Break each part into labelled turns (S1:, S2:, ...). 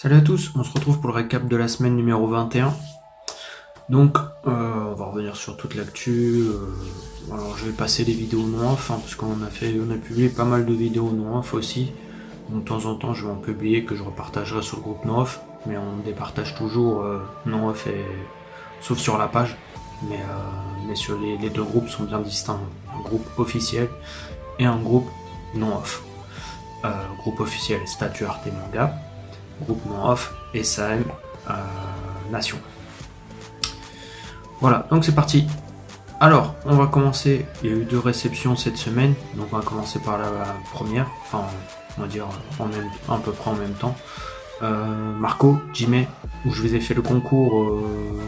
S1: Salut à tous, on se retrouve pour le récap de la semaine numéro 21. Donc, on va revenir sur toute l'actu. Alors, je vais passer les vidéos non-off, parce qu'on a publié pas mal de vidéos non-off aussi. Donc, de temps en temps, je vais en publier que je repartagerai sur le groupe non-off. Mais on départage toujours non-off, sauf sur la page. Mais sur les deux groupes sont bien distincts. Un groupe officiel et un groupe non-off. Groupe officiel, statut art et manga. Groupe non-off, SAM, Nation. Voilà, donc c'est parti. Alors, on va commencer. Il y a eu 2 réceptions cette semaine, donc on va commencer par la première, enfin, on va dire à peu près en même temps. Marco, Jime, où je vous ai fait le concours,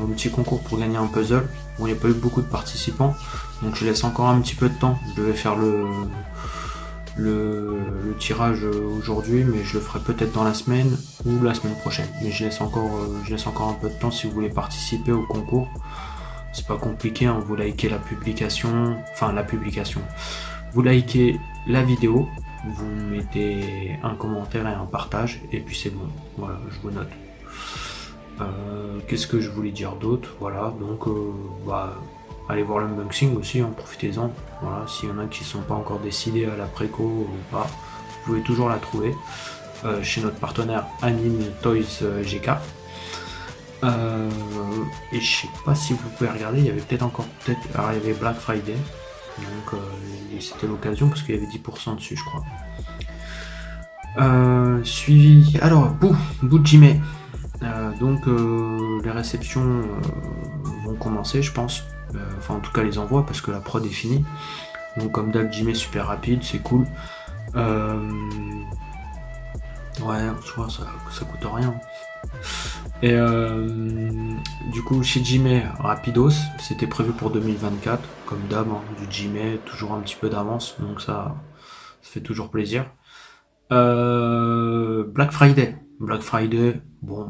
S1: un petit concours pour gagner un puzzle. Bon, il n'y a pas eu beaucoup de participants, donc je laisse encore un petit peu de temps. Je devais faire le tirage aujourd'hui, mais je le ferai peut-être dans la semaine ou la semaine prochaine. Mais je laisse encore un peu de temps si vous voulez participer au concours. C'est pas compliqué, hein, vous likez la publication, vous likez la vidéo, vous mettez un commentaire et un partage, et puis c'est bon. Voilà, je vous note. Qu'est-ce que je voulais dire d'autre? Voilà, donc allez voir l'unboxing aussi, profitez-en. Voilà, s'il y en a qui ne sont pas encore décidés à la préco ou pas, vous pouvez toujours la trouver chez notre partenaire Anime Toys GK. Et je sais pas si vous pouvez regarder, il y avait alors il y avait Black Friday, donc c'était l'occasion parce qu'il y avait 10% dessus, je crois. Suivi, alors Boo Jime. Donc les réceptions vont commencer, je pense. Enfin, en tout cas, les envois parce que la prod est finie. Donc, comme d'hab, Jime super rapide, c'est cool. Ouais, en soi, ça coûte rien. Et du coup, chez Jime, rapidos, c'était prévu pour 2024, comme d'hab, du Jime, toujours un petit peu d'avance, donc ça fait toujours plaisir. Black Friday, bon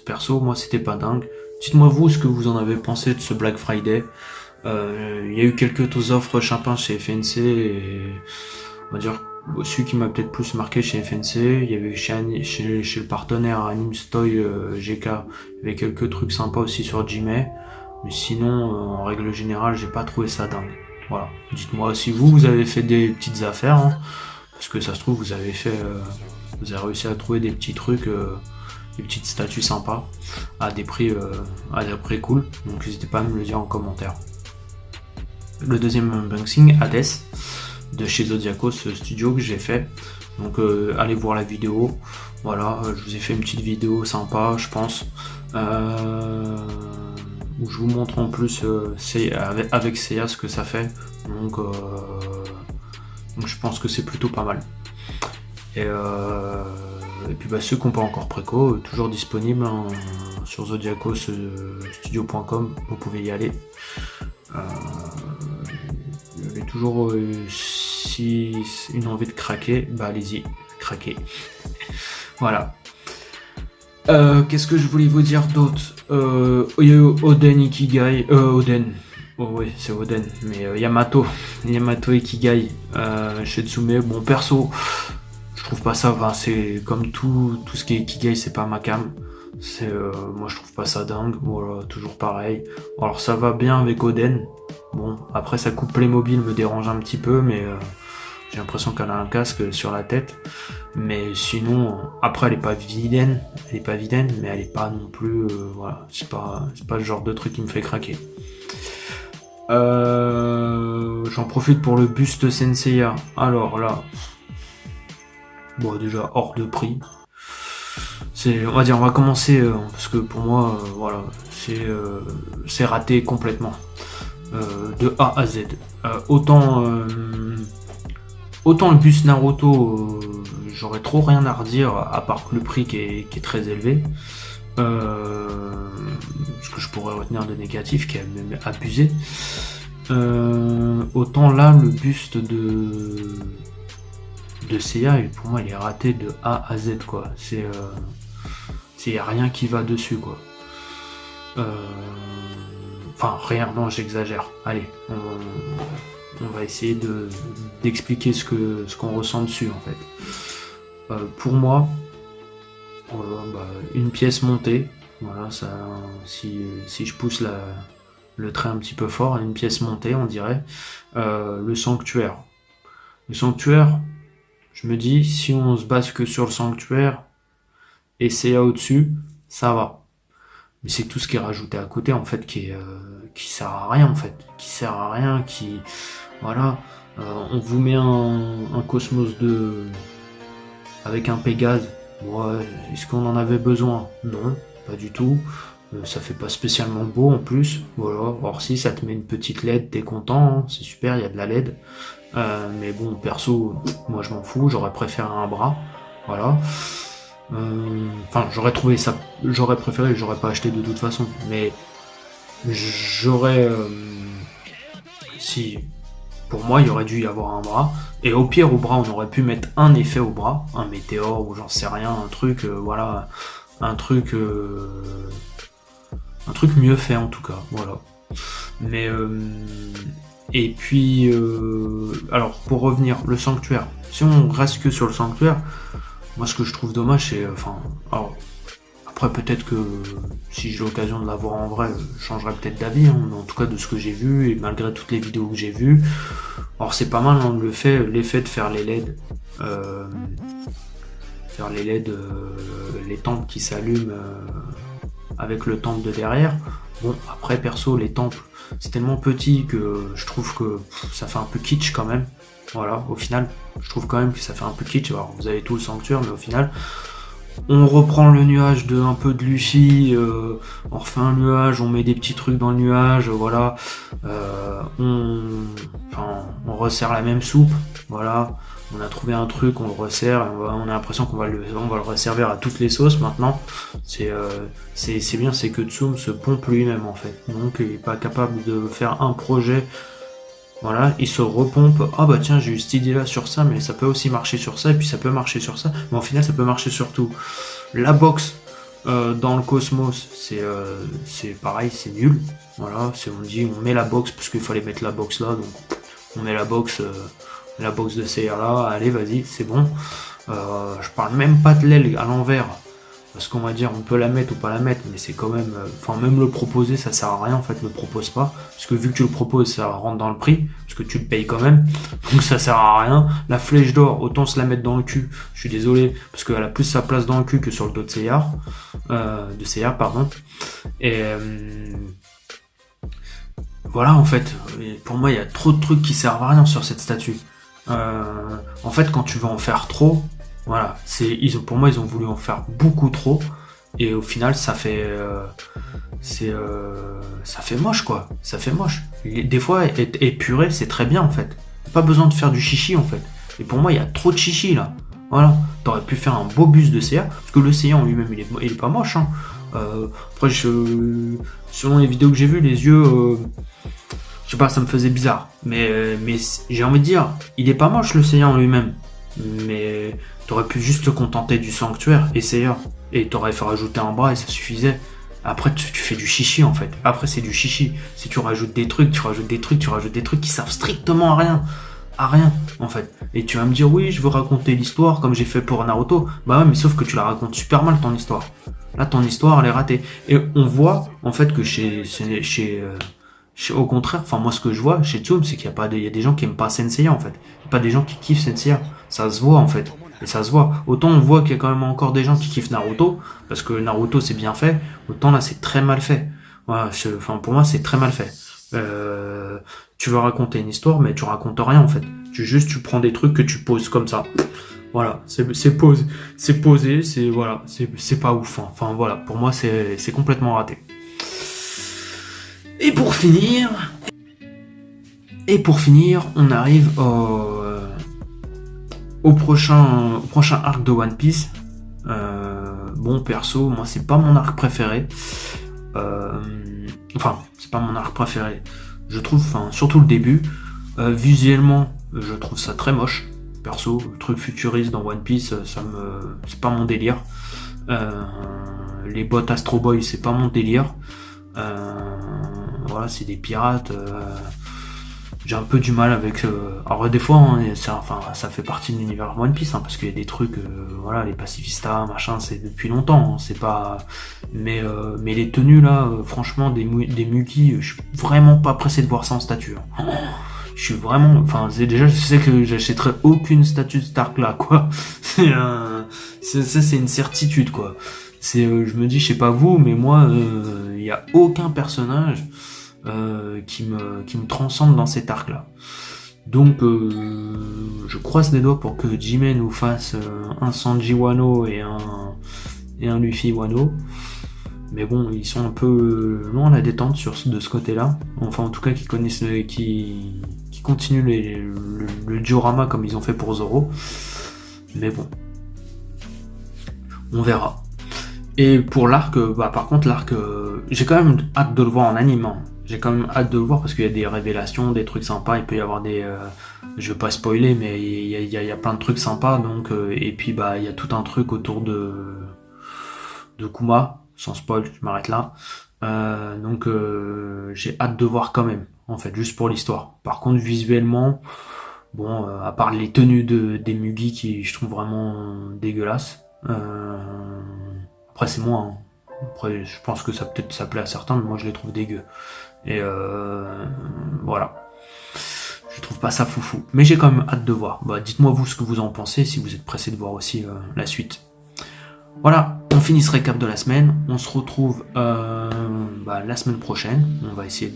S1: perso, moi c'était pas dingue. Dites-moi vous ce que vous en avez pensé de ce Black Friday. Il y a eu quelques offres chapin chez FNC et on va dire celui qui m'a peut-être plus marqué chez FNC, il y avait chez le partenaire Anime Toys GK, il y avait quelques trucs sympas aussi sur Jime, mais sinon en règle générale j'ai pas trouvé ça dingue. Voilà, dites-moi si vous avez fait des petites affaires, parce que ça se trouve vous avez réussi à trouver des petits trucs, des petites statues sympas à des prix cool, donc n'hésitez pas à me le dire en commentaire. Le deuxième unboxing, Hades, de chez Zodiacos Studio que j'ai fait, donc allez voir la vidéo. Voilà, je vous ai fait une petite vidéo sympa, je pense, où je vous montre en plus avec Seiya ce que ça fait, donc je pense que c'est plutôt pas mal. Et puis ceux qui n'ont pas encore préco, toujours disponible sur zodiacosstudio.com, vous pouvez y aller. Il y avait toujours, si une envie de craquer, allez-y, craquez. Voilà. Qu'est-ce que je voulais vous dire d'autre? Il y a eu Oden Ikigai, Oden. Oh oui, c'est Oden, mais Yamato Ikigai, Shitsume, bon perso, je trouve pas ça, c'est comme tout ce qui est Ikigai, c'est pas ma cam. Moi je trouve pas ça dingue, voilà, toujours pareil. Alors ça va bien avec Oden, bon, après sa coupe Playmobil me dérange un petit peu, mais j'ai l'impression qu'elle a un casque sur la tête. Mais sinon, après elle est pas vilaine, mais elle est pas non plus, voilà, c'est pas le genre de truc qui me fait craquer. J'en profite pour le buste Senseiya. Alors là, bon déjà hors de prix. On va commencer parce que pour moi, voilà, c'est raté complètement, de A à Z. Autant le buste Naruto, j'aurais trop rien à redire à part le prix qui est très élevé. Ce que je pourrais retenir de négatif, qui est même abusé. Autant là, le buste de Seiya, pour moi il est raté de A à Z, quoi. Y a rien qui va dessus, quoi. Enfin rien, non, j'exagère. Allez, on va essayer d'expliquer ce qu'on ressent dessus, en fait. Pour moi, Voilà, bah, une pièce montée. Voilà, ça, si je pousse le trait un petit peu fort, une pièce montée, on dirait. Le sanctuaire. Le sanctuaire, je me dis, si on se base que sur le sanctuaire et CA au-dessus, ça va. Mais c'est tout ce qui est rajouté à côté, en fait, qui sert à rien, en fait. Qui sert à rien, voilà. On vous met un Cosmos 2 avec un Pégase. Ouais, est-ce qu'on en avait besoin? Non, pas du tout. Ça fait pas spécialement beau en plus. Voilà. Or si ça te met une petite LED, t'es content, hein. C'est super, il y a de la LED. Mais bon, perso, moi je m'en fous, j'aurais préféré un bras. Voilà. Enfin, j'aurais préféré, j'aurais pas acheté de toute façon. Mais j'aurais, si, pour moi, il aurait dû y avoir un bras. Et au pire, au bras, on aurait pu mettre un effet au bras, un météore ou j'en sais rien, un truc, voilà, un truc, un truc mieux fait en tout cas, voilà. Mais et puis, alors pour revenir, le sanctuaire. Si on reste que sur le sanctuaire, moi ce que je trouve dommage, c'est, enfin, alors après peut-être que si j'ai l'occasion de la voir en vrai, je changerai peut-être d'avis, hein, mais en tout cas de ce que j'ai vu et malgré toutes les vidéos que j'ai vues, alors c'est pas mal hein, l'effet de faire les LED, faire les LED, les temples qui s'allument avec le temple de derrière. Bon, après perso, les temples, c'est tellement petit que je trouve que ça fait un peu kitsch quand même. Voilà, au final, je trouve quand même que ça fait un peu kitsch. Alors, vous avez tout le sanctuaire, mais au final, on reprend le nuage de un peu de Luffy, on refait un nuage, on met des petits trucs dans le nuage, voilà. On resserre la même soupe, voilà. On a trouvé un truc, on le resserre, et on a l'impression qu'on va le resservir à toutes les sauces maintenant. C'est bien, c'est que Tsum se pompe lui-même en fait. Donc il est pas capable de faire un projet. Voilà, il se repompe. Ah bah tiens, j'ai eu cette idée là sur ça, mais ça peut aussi marcher sur ça, et puis ça peut marcher sur ça. Mais au final, ça peut marcher sur tout. La box dans le Cosmos, c'est pareil, c'est nul. Voilà, on met la box parce qu'il fallait mettre la box là, donc on met la box de CR là. Allez, vas-y, c'est bon. Je parle même pas de l'aile à l'envers. Parce qu'on va dire on peut la mettre ou pas la mettre, mais c'est quand même. Enfin, même le proposer, ça sert à rien en fait, ne le propose pas. Parce que vu que tu le proposes, ça rentre dans le prix, parce que tu le payes quand même. Donc ça sert à rien. La flèche d'or, autant se la mettre dans le cul. Je suis désolé, parce qu'elle a plus sa place dans le cul que sur le dos de CR. Pardon. Et voilà en fait. Pour moi, il y a trop de trucs qui servent à rien sur cette statue. En fait, quand tu veux en faire trop, voilà, pour moi, ils ont voulu en faire beaucoup trop, et au final, ça fait moche, quoi. Ça fait moche. Des fois, épuré, c'est très bien, en fait. Pas besoin de faire du chichi, en fait. Et pour moi, il y a trop de chichi, là. Voilà. T'aurais pu faire un beau bus de CA, parce que le CA en lui-même, il est pas moche, hein. Après, selon les vidéos que j'ai vues, les yeux, je sais pas, ça me faisait bizarre. Mais j'ai envie de dire, il est pas moche, le CA en lui-même. Mais t'aurais pu juste te contenter du sanctuaire et CA. Et t'aurais fait rajouter un bras et ça suffisait. Après, tu fais du chichi en fait. Après, c'est du chichi. Si tu rajoutes des trucs, tu rajoutes des trucs qui servent strictement à rien. À rien, en fait. Et tu vas me dire, oui, je veux raconter l'histoire comme j'ai fait pour Naruto. Bah ouais, mais sauf que tu la racontes super mal ton histoire. Là, ton histoire, elle est ratée. Et on voit, en fait, que au contraire, enfin moi ce que je vois chez Tsum, c'est qu'il y a des gens qui aiment pas Senseiya en fait. Il y a pas des gens qui kiffent Senseiya. Ça se voit en fait. Et ça se voit. Autant on voit qu'il y a quand même encore des gens qui kiffent Naruto, parce que Naruto c'est bien fait, autant là c'est très mal fait. Voilà, pour moi c'est très mal fait. Tu veux raconter une histoire, mais tu racontes rien en fait. Tu prends des trucs que tu poses comme ça. Voilà, c'est posé, voilà, c'est pas ouf. Hein. Enfin voilà, pour moi c'est complètement raté. Et pour finir, on arrive au prochain arc de One Piece. Bon, perso, moi c'est pas mon arc préféré. C'est pas mon arc préféré. Je trouve, surtout le début, visuellement, je trouve ça très moche. Perso, le truc futuriste dans One Piece, c'est pas mon délire. Les bottes Astro Boy, c'est pas mon délire. Voilà, c'est des pirates. j'ai un peu du mal avec... Alors des fois, hein, ça fait partie de l'univers One Piece, hein, parce qu'il y a des trucs, voilà, les pacifistas, machin, c'est depuis longtemps, hein, c'est pas... Mais les tenues là, franchement, des Mugi, je suis vraiment pas pressé de voir ça en statue. Hein. Je suis vraiment... Enfin, déjà, je sais que j'achèterai aucune statue de Stark là, quoi. C'est une certitude, quoi. Je me dis, je sais pas vous, mais moi, il y a aucun personnage qui me transcende dans cet arc-là. Donc, je croise les doigts pour que Jimé nous fasse un Sanji Wano et un Luffy Wano. Mais bon, ils sont un peu loin à la détente de ce côté-là. Enfin, en tout cas, qui continuent le diorama comme ils ont fait pour Zoro. Mais bon, on verra. Et pour l'arc, par contre, l'arc, j'ai quand même hâte de le voir en anime. Hein. J'ai quand même hâte de le voir parce qu'il y a des révélations, des trucs sympas. Il peut y avoir des... je vais pas spoiler, mais il y a plein de trucs sympas. Donc, et puis, il y a tout un truc autour de Kuma. Sans spoil, je m'arrête là. Donc, j'ai hâte de voir quand même, en fait, juste pour l'histoire. Par contre, visuellement, bon, à part les tenues des Mugi qui je trouve vraiment dégueulasses. Après, c'est moi. Hein. Après, je pense que ça plaît à certains, mais moi, je les trouve dégueux. Et voilà. Je trouve pas ça foufou. Mais j'ai quand même hâte de voir. Dites-moi vous ce que vous en pensez, si vous êtes pressé de voir aussi la suite. Voilà, on finit ce récap de la semaine. On se retrouve la semaine prochaine. On va essayer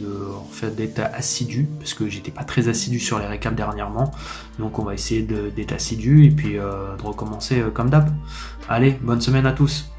S1: d'être assidu, parce que j'étais pas très assidu sur les récaps dernièrement. Donc on va essayer d'être assidu et puis de recommencer comme d'hab. Allez, bonne semaine à tous.